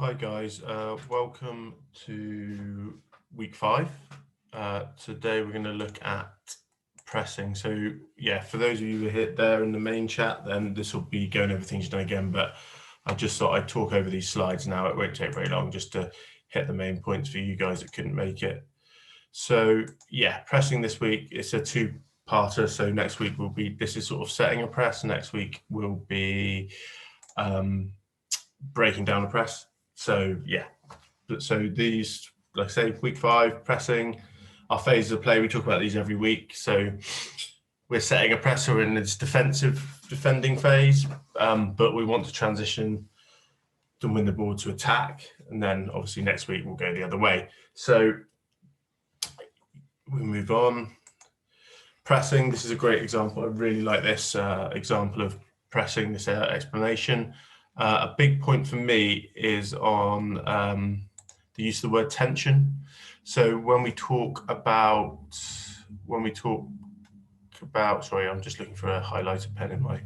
Hi guys, welcome to week 5. Today we're going to look at pressing. So yeah, for those of you who hit there in the main chat, then this will be going over things you've done again, but I just thought I'd talk over these slides now. It won't take very long just to hit the main points for you guys that couldn't make it. So yeah, pressing this week, it's a two-parter. So next week will be, this is sort of setting a press. Next week will be breaking down a press. So yeah, so these, like I say, week 5 pressing, our phases of play, we talk about these every week. So we're setting a presser in its defending phase, but we want to transition to win the ball to attack, and then obviously next week we'll go the other way. So we move on. Pressing, this is a great example. I really like this example of pressing, this explanation. A big point for me is on the use of the word tension. So when we talk about, sorry, I'm just looking for a highlighter pen in my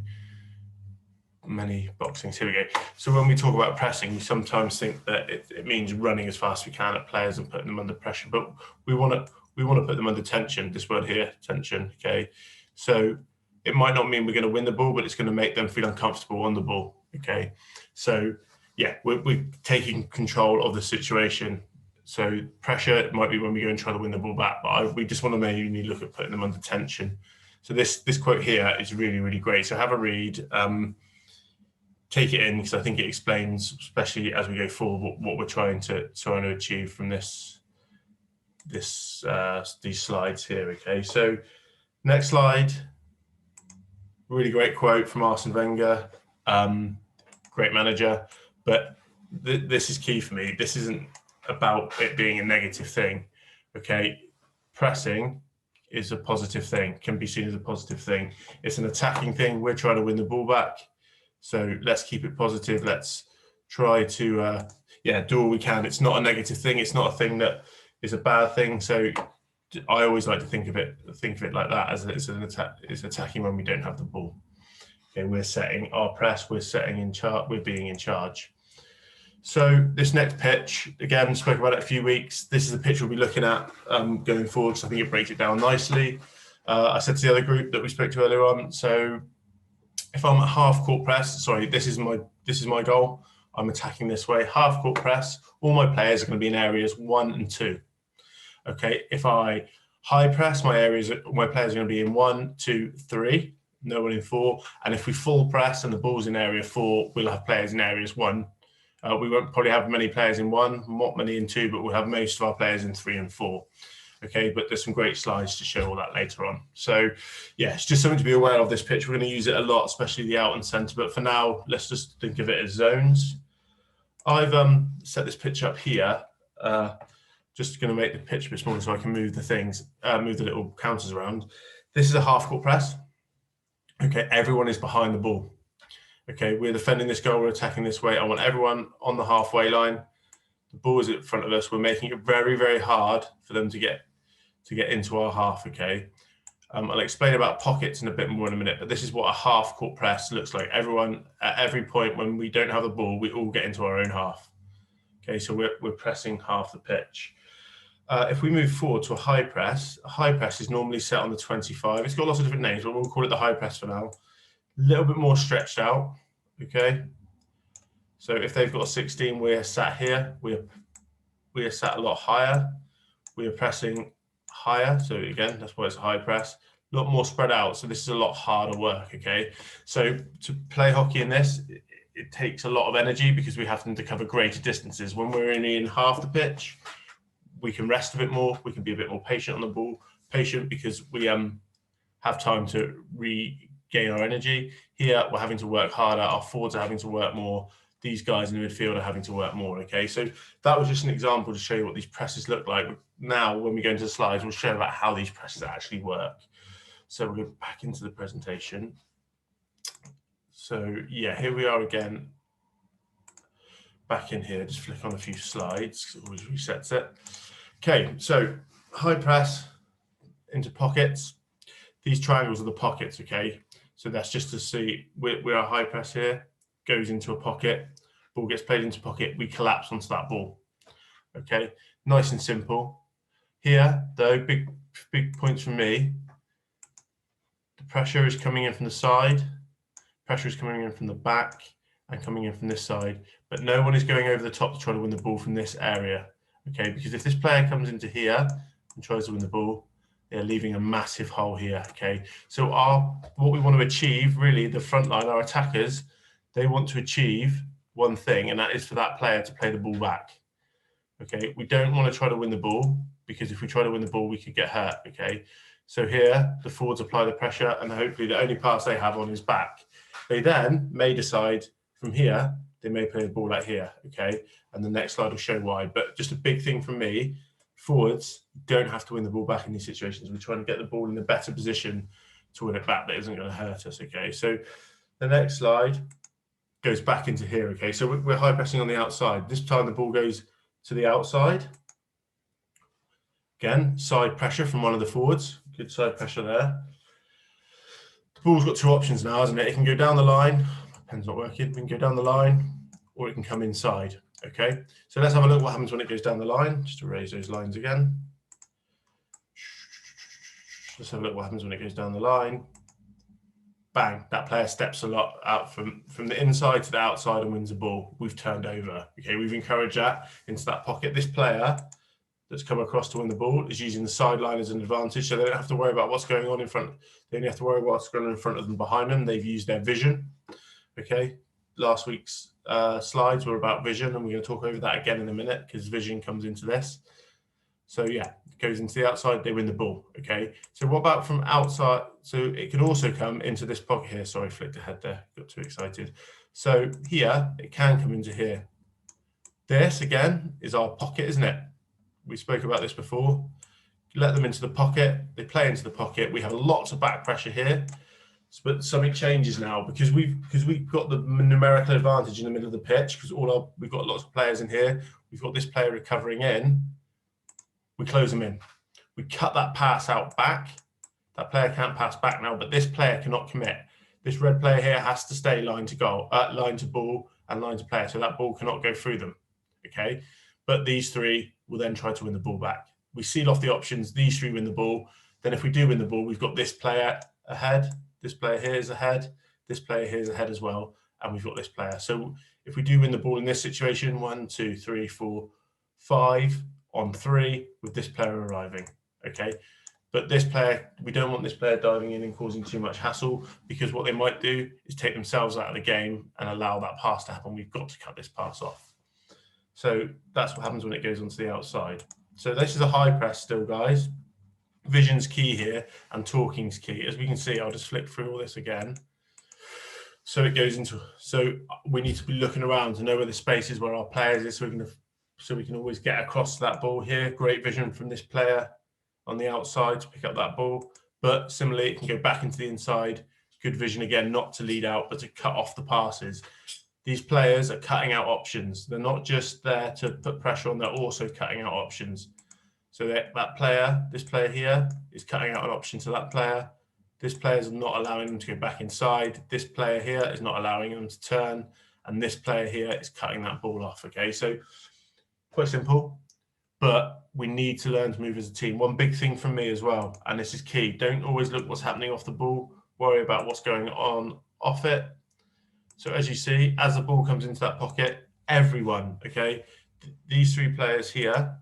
many boxings. Here we go. So when we talk about pressing, we sometimes think that it means running as fast as we can at players and putting them under pressure, but we want to put them under tension. This word here, tension. Okay, so it might not mean we're going to win the ball, but it's going to make them feel uncomfortable on the ball. Okay, so yeah, we're taking control of the situation. So pressure might be when we go and try to win the ball back, but we just want to mainly look at putting them under tension. So this quote here is really, really great. So have a read, take it in, because I think it explains, especially as we go forward, what we're trying to achieve from these slides here. Okay, so next slide. Really great quote from Arsene Wenger, great manager, but this is key for me. This isn't about it being a negative thing. Okay, pressing is a positive thing, can be seen as a positive thing. It's an attacking thing. We're trying to win the ball back, so let's keep it positive. Let's try to do all we can. It's not a negative thing. It's not a thing that is a bad thing. So I always like to think of it like that, as it's an attack. It's attacking when we don't have the ball. Okay, we're setting our press. We're setting in charge. We're being in charge. So this next pitch, again, spoke about it a few weeks. This is the pitch we'll be looking at going forward. So I think it breaks it down nicely. I said to the other group that we spoke to earlier on. So if I'm at half court press, sorry, this is my goal. I'm attacking this way. Half court press. All my players are going to be in areas 1 and 2. Okay, if I high press, my players are going to be in 1, 2, 3. No one in 4. And if we full press and the ball's in area 4, we'll have players in areas 1. We won't probably have many players in 1, not many in 2, but we'll have most of our players in 3 and 4. Okay, but there's some great slides to show all that later on. So yeah, it's just something to be aware of this pitch. We're going to use it a lot, especially the out and centre, but for now, let's just think of it as zones. I've set this pitch up here, just going to make the pitch a bit smaller so I can move the things, move the little counters around. This is a half court press. Okay, everyone is behind the ball. Okay, we're defending this goal, we're attacking this way. I want everyone on the halfway line. The ball is in front of us. We're making it very, very hard for them to get into our half. Okay, I'll explain about pockets in a bit more in a minute, but this is what a half court press looks like. Everyone at every point when we don't have the ball, we all get into our own half. Okay, so we're pressing half the pitch. If we move forward to a high press is normally set on the 25. It's got lots of different names, but we'll call it the high press for now. A little bit more stretched out. Okay, so if they've got a 16, we're sat here. We are sat a lot higher. We are pressing higher. So again, that's why it's a high press. A lot more spread out. So this is a lot harder work. Okay, so to play hockey in this, it takes a lot of energy because we have to cover greater distances. When we're only in half the pitch, we can rest a bit more. We can be a bit more patient on the ball. Patient because we have time to regain our energy. Here, we're having to work harder. Our forwards are having to work more. These guys in the midfield are having to work more. Okay, so that was just an example to show you what these presses look like. Now, when we go into the slides, we'll show about how these presses actually work. So we'll go back into the presentation. So yeah, here we are again. Back in here, just flick on a few slides, it always resets it. Okay, so high press into pockets. These triangles are the pockets, okay? So that's just to see where our high press here goes into a pocket. ball gets played into pocket, we collapse onto that ball. Okay, nice and simple. Here, though, big points from me. The pressure is coming in from the side, pressure is coming in from the back, and coming in from this side. But no one is going over the top to try to win the ball from this area. Okay, because if this player comes into here and tries to win the ball, they're leaving a massive hole here. Okay, so what we want to achieve, really, the front line, our attackers, they want to achieve one thing, and that is for that player to play the ball back. Okay, we don't want to try to win the ball, because if we try to win the ball, we could get hurt. Okay, so here the forwards apply the pressure, and hopefully the only pass they have on is back. They then may decide from here, they may play the ball out here. Okay, and the next slide will show why. But just a big thing from me, forwards don't have to win the ball back in these situations. We're trying to get the ball in a better position to win it back that isn't going to hurt us. Okay, so the next slide goes back into here. Okay, so we're high pressing on the outside. This time the ball goes to the outside. Again, side pressure from one of the forwards. Good side pressure there. The ball's got two options now, hasn't it? It can go down the line. My pen's not working. We can go down the line, or it can come inside. Okay, so let's have a look what happens when it goes down the line. Just erase those lines again. Let's have a look what happens when it goes down the line. Bang, that player steps a lot out from the inside to the outside and wins the ball. We've turned over. Okay, we've encouraged that into that pocket. This player that's come across to win the ball is using the sideline as an advantage, so they don't have to worry about what's going on in front. They only have to worry about what's going on in front of them, behind them. They've used their vision. Okay, last week's slides were about vision, and we're going to talk over that again in a minute because vision comes into this. So yeah, it goes into the outside, they win the ball. Okay, so what about from outside? So it can also come into this pocket here. Sorry, flicked ahead there, got too excited. So here, it can come into here. This, again, is our pocket, isn't it? We spoke about this before. Let them into the pocket, they play into the pocket. We have lots of back pressure here, but something changes now because we've got the numerical advantage in the middle of the pitch because we've got lots of players in here. We've got this player recovering in. We close them in. We cut that pass out back. That player can't pass back now, but this player cannot commit. This red player here has to stay line to goal, line to ball, and line to player, so that ball cannot go through them. Okay, but these three will then try to win the ball back. We seal off the options. These three win the ball. Then if we do win the ball, we've got this player ahead. This player here is ahead. This player here is ahead as well, and we've got this player. So if we do win the ball in this situation, 1, 2, 3, 4, 5 on 3 with this player arriving. Okay, but this player, we don't want this player diving in and causing too much hassle because what they might do is take themselves out of the game and allow that pass to happen. We've got to cut this pass off. So that's what happens when it goes onto the outside. So this is a high press still, guys. Vision's key here and talking's key. As we can see, I'll just flick through all this again. So it goes into, so we need to be looking around to know where the space is, where our players is, so we can always get across to that ball here. Great vision from this player on the outside to pick up that ball. But similarly, it can go back into the inside. Good vision again, not to lead out, but to cut off the passes. These players are cutting out options. They're not just there to put pressure on, they're also cutting out options. So that player, this player here, is cutting out an option to that player. This player is not allowing them to go back inside. This player here is not allowing them to turn. And this player here is cutting that ball off, okay? So quite simple, but we need to learn to move as a team. One big thing from me as well, and this is key, don't always look what's happening off the ball, worry about what's going on off it. So as you see, as the ball comes into that pocket, everyone, okay, these three players here,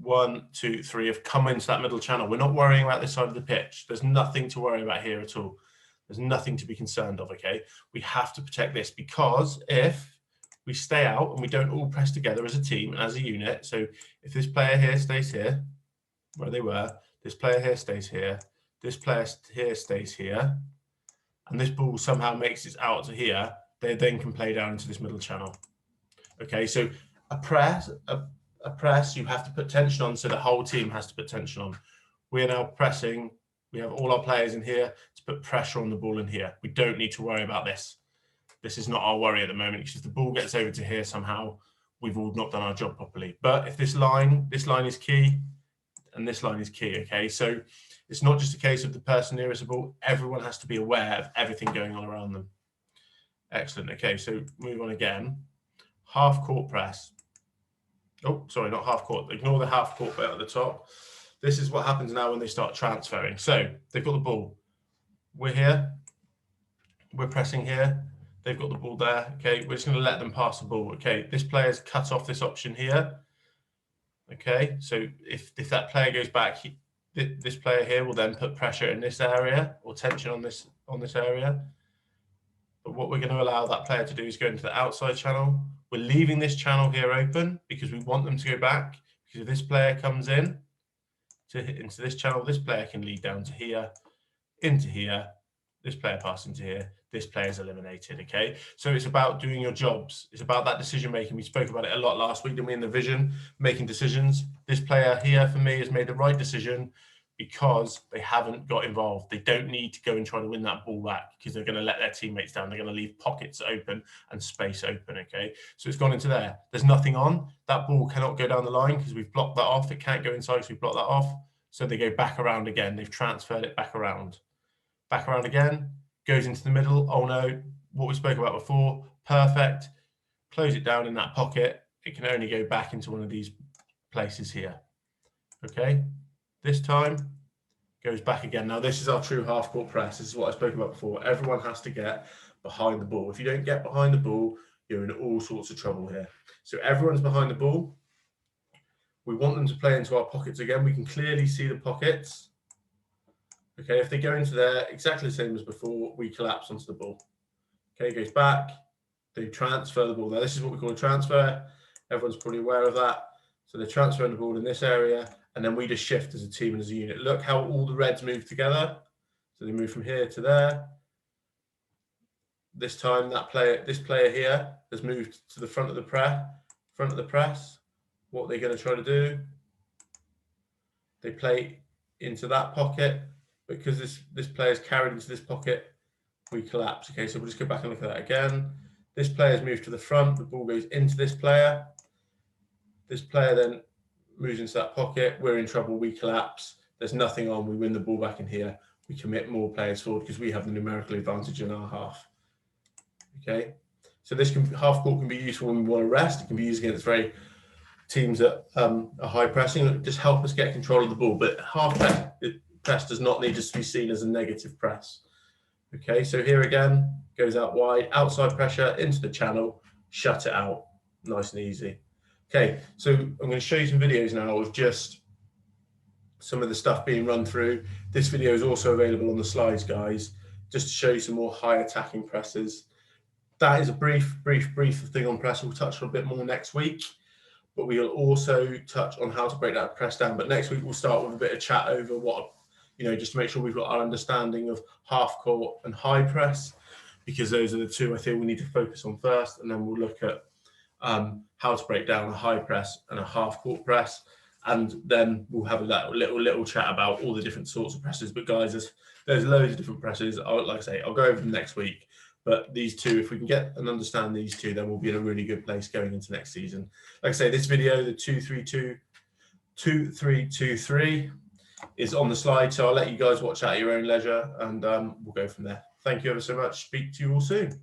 1, 2, 3, have come into that middle channel. We're not worrying about this side of the pitch. There's nothing to worry about here at all. There's nothing to be concerned of, okay? We have to protect this because if we stay out and we don't all press together as a team and as a unit, so if this player here stays here, where they were, this player here stays here, this player here stays here, and this ball somehow makes it out to here, they then can play down into this middle channel. Okay, so a press, you have to put tension on, so the whole team has to put tension on. We are now pressing, we have all our players in here to put pressure on the ball in here. We don't need to worry about this. This is not our worry at the moment, because if the ball gets over to here somehow, we've all not done our job properly. But if this line is key, and this line is key, okay? So it's not just a case of the person nearest the ball. Everyone has to be aware of everything going on around them. Excellent. Okay, so move on again. Half court press. Oh, sorry, not half court. Ignore the half court bit at the top. This is what happens now when they start transferring. So they've got the ball. We're here. We're pressing here. They've got the ball there. Okay, we're just going to let them pass the ball. Okay, this player's cut off this option here. Okay, so if that player goes back, this player here will then put pressure in this area or tension on this area. But what we're going to allow that player to do is go into the outside channel. We're leaving this channel here open because we want them to go back. Because if this player comes in into this channel, this player can lead down to here, into here. This player passing to here. This player is eliminated. Okay, so it's about doing your jobs. It's about that decision making. We spoke about it a lot last week, didn't we? In the vision, making decisions. This player here for me has made the right decision because they haven't got involved. They don't need to go and try to win that ball back because they're going to let their teammates down. They're going to leave pockets open and space open, okay? So it's gone into there. There's nothing on. That ball cannot go down the line because we've blocked that off. It can't go inside because we've blocked that off. So they go back around again. They've transferred it back around. Back around again, goes into the middle. Oh no, what we spoke about before, perfect. Close it down in that pocket. It can only go back into one of these places here, okay? This time, goes back again. Now, this is our true half-court press. This is what I spoke about before. Everyone has to get behind the ball. If you don't get behind the ball, you're in all sorts of trouble here. So everyone's behind the ball. We want them to play into our pockets again. We can clearly see the pockets. Okay, if they go into there, exactly the same as before, we collapse onto the ball. Okay, goes back. They transfer the ball. Now, this is what we call a transfer. Everyone's probably aware of that. So they're transferring the ball in this area. And then we just shift as a team and as a unit. Look how all the reds move together. So they move from here to there. This time, this player here has moved to the front of the press. What are they going to try to do? They play into that pocket. Because this player is carried into this pocket, we collapse. Okay, so we'll just go back and look at that again. This player's moved to the front. The ball goes into this player. This player then moves into that pocket. We're in trouble. We collapse. There's nothing on. We win the ball back in here. We commit more players forward because we have the numerical advantage in our half. Okay, so this half court can be useful when we want to rest. It can be used against teams that are high pressing. It just help us get control of the ball. But half press does not need to be seen as a negative press. Okay, so here again, goes out wide, outside pressure into the channel, shut it out, nice and easy. Okay, so I'm going to show you some videos now of just some of the stuff being run through. This video is also available on the slides, guys, just to show you some more high attacking presses. That is a brief thing on press. We'll touch on a bit more next week, but we'll also touch on how to break that press down. But next week, we'll start with a bit of chat over what, just to make sure we've got our understanding of half court and high press, because those are the two I think we need to focus on first. And then we'll look at how to break down a high press and a half court press. And then we'll have that little chat about all the different sorts of presses. But guys, there's loads of different presses. Like I say, I'll go over them next week. But these two, if we can get and understand these two, then we'll be in a really good place going into next season. Like I say, this video, the 2-3-2-3 is on the slide. So I'll let you guys watch at your own leisure, and we'll go from there. Thank you ever so much. Speak to you all soon.